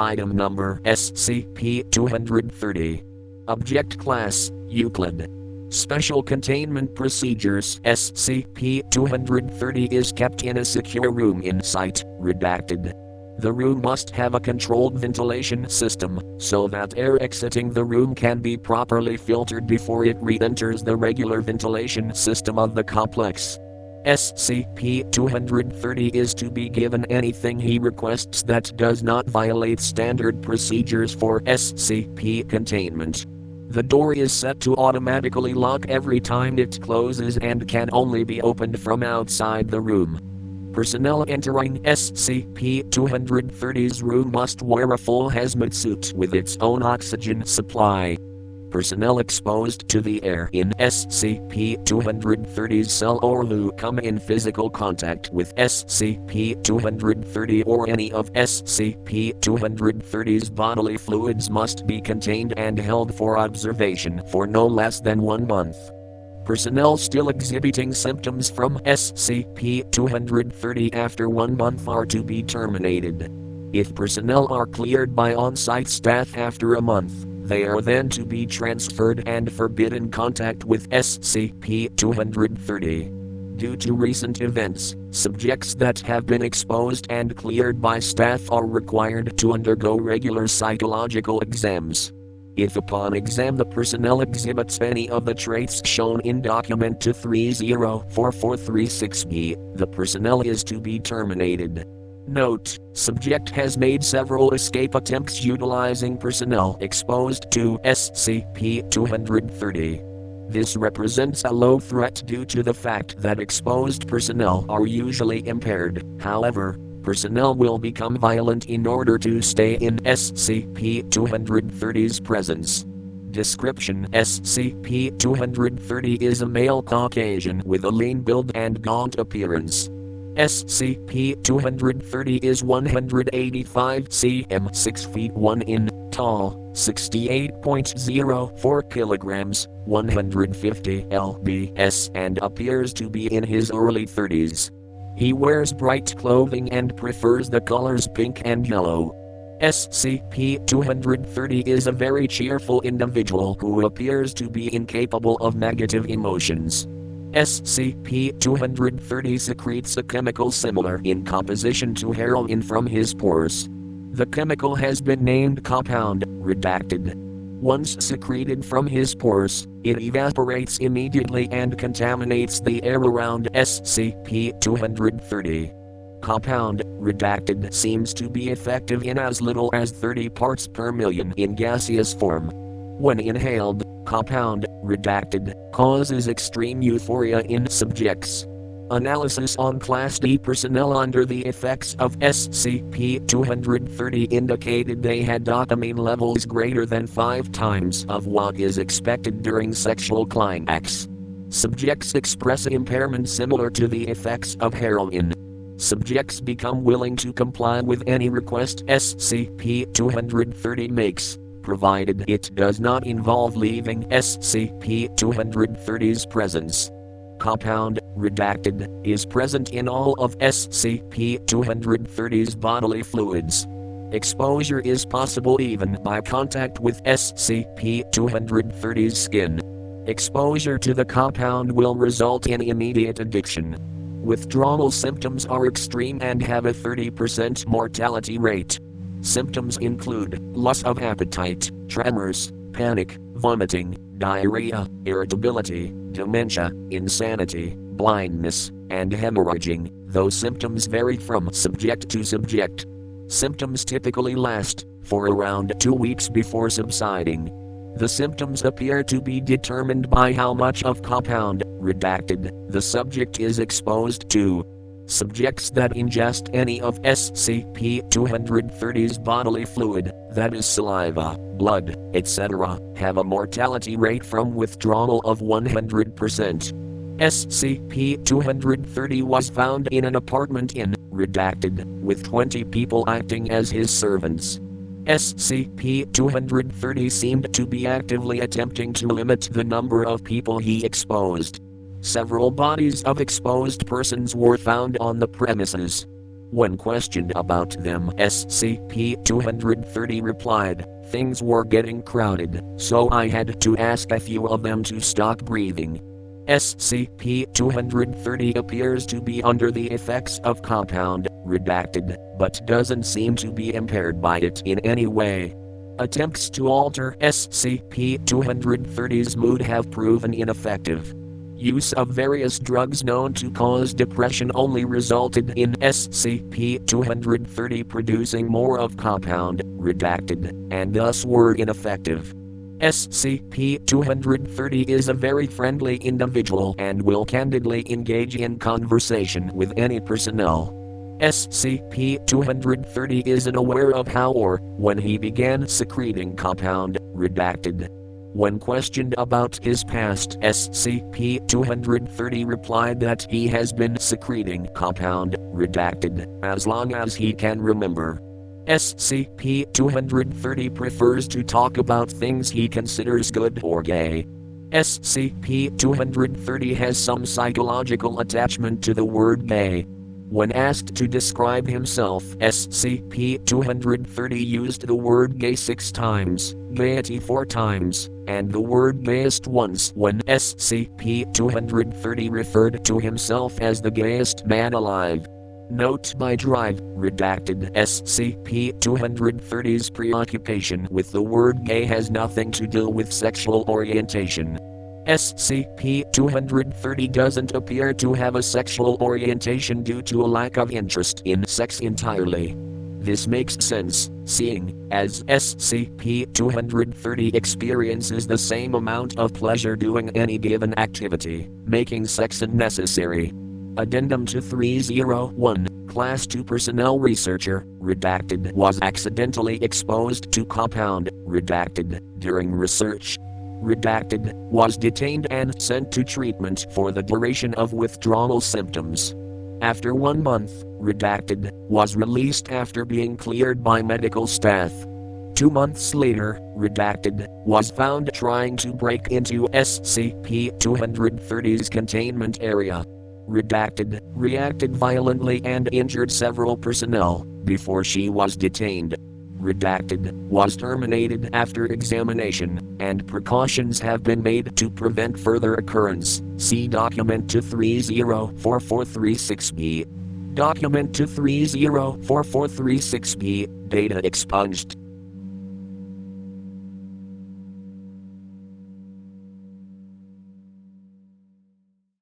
Item Number SCP-230. Object Class Euclid. Special Containment Procedures. SCP-230 is kept in a secure room in site, redacted. The room must have a controlled ventilation system, so that air exiting the room can be properly filtered before it re-enters the regular ventilation system of the complex. SCP-230 is to be given anything he requests that does not violate standard procedures for SCP containment. The door is set to automatically lock every time it closes and can only be opened from outside the room. Personnel entering SCP-230's room must wear a full hazmat suit with its own oxygen supply. Personnel exposed to the air in SCP-230's cell or who come in physical contact with SCP-230 or any of SCP-230's bodily fluids must be contained and held for observation for no less than 1 month. Personnel still exhibiting symptoms from SCP-230 after 1 month are to be terminated. If personnel are cleared by on-site staff after a month, they are then to be transferred and forbidden contact with SCP-230. Due to recent events, subjects that have been exposed and cleared by staff are required to undergo regular psychological exams. If upon exam the personnel exhibits any of the traits shown in Document 2304436-B, the personnel is to be terminated. Note: subject has made several escape attempts utilizing personnel exposed to SCP-230. This represents a low threat due to the fact that exposed personnel are usually impaired. However, personnel will become violent in order to stay in SCP-230's presence. Description: SCP-230 is a male Caucasian with a lean build and gaunt appearance. SCP-230 is 185 cm 6 feet 1 in, tall, 68.04 kilograms, 150 lbs, and appears to be in his early 30s. He wears bright clothing and prefers the colors pink and yellow. SCP-230 is a very cheerful individual who appears to be incapable of negative emotions. SCP-230 secretes a chemical similar in composition to heroin from his pores. The chemical has been named Compound, redacted. Once secreted from his pores, it evaporates immediately and contaminates the air around SCP-230. Compound, redacted, seems to be effective in as little as 30 parts per million in gaseous form. When inhaled, Compound, redacted, causes extreme euphoria in subjects. Analysis on Class D personnel under the effects of SCP-230 indicated they had dopamine levels greater than 5 times of what is expected during sexual climax. Subjects express impairment similar to the effects of heroin. Subjects become willing to comply with any request SCP-230 makes, provided it does not involve leaving SCP-230's presence. Compound, redacted, is present in all of SCP-230's bodily fluids. Exposure is possible even by contact with SCP-230's skin. Exposure to the compound will result in immediate addiction. Withdrawal symptoms are extreme and have a 30% mortality rate. Symptoms include loss of appetite, tremors, panic, vomiting, diarrhea, irritability, dementia, insanity, blindness, and hemorrhaging, though symptoms vary from subject to subject. Symptoms typically last for around 2 weeks before subsiding. The symptoms appear to be determined by how much of compound, redacted, the subject is exposed to. Subjects that ingest any of SCP-230's bodily fluid, that is saliva, blood, etc., have a mortality rate from withdrawal of 100%. SCP-230 was found in an apartment in, redacted, with 20 people acting as his servants. SCP-230 seemed to be actively attempting to limit the number of people he exposed. Several bodies of exposed persons were found on the premises. When questioned about them, SCP-230 replied, "Things were getting crowded, so I had to ask a few of them to stop breathing." SCP-230 appears to be under the effects of compound, redacted, but doesn't seem to be impaired by it in any way. Attempts to alter SCP-230's mood have proven ineffective. Use of various drugs known to cause depression only resulted in SCP-230 producing more of compound, redacted, and thus were ineffective. SCP-230 is a very friendly individual and will candidly engage in conversation with any personnel. SCP-230 isn't aware of how or when he began secreting compound, redacted. When questioned about his past, SCP-230 replied that he has been secreting compound, redacted, as long as he can remember. SCP-230 prefers to talk about things he considers good or gay. SCP-230 has some psychological attachment to the word gay. When asked to describe himself, SCP-230 used the word gay 6 times, gaiety 4 times, and the word gayest once when SCP-230 referred to himself as the gayest man alive. Note by Drive, redacted. SCP-230's preoccupation with the word gay has nothing to do with sexual orientation. SCP-230 doesn't appear to have a sexual orientation due to a lack of interest in sex entirely. This makes sense, seeing as SCP-230 experiences the same amount of pleasure doing any given activity, making sex unnecessary. Addendum to 301, Class 2 Personnel Researcher, redacted, was accidentally exposed to compound, redacted, during research. Redacted, was detained and sent to treatment for the duration of withdrawal symptoms. After 1 month, redacted, was released after being cleared by medical staff. 2 months later, redacted, was found trying to break into SCP-230's containment area. Redacted, reacted violently and injured several personnel before she was detained. Redacted, was terminated after examination, and precautions have been made to prevent further occurrence. See Document 2304436B. Document 2304436B, data expunged.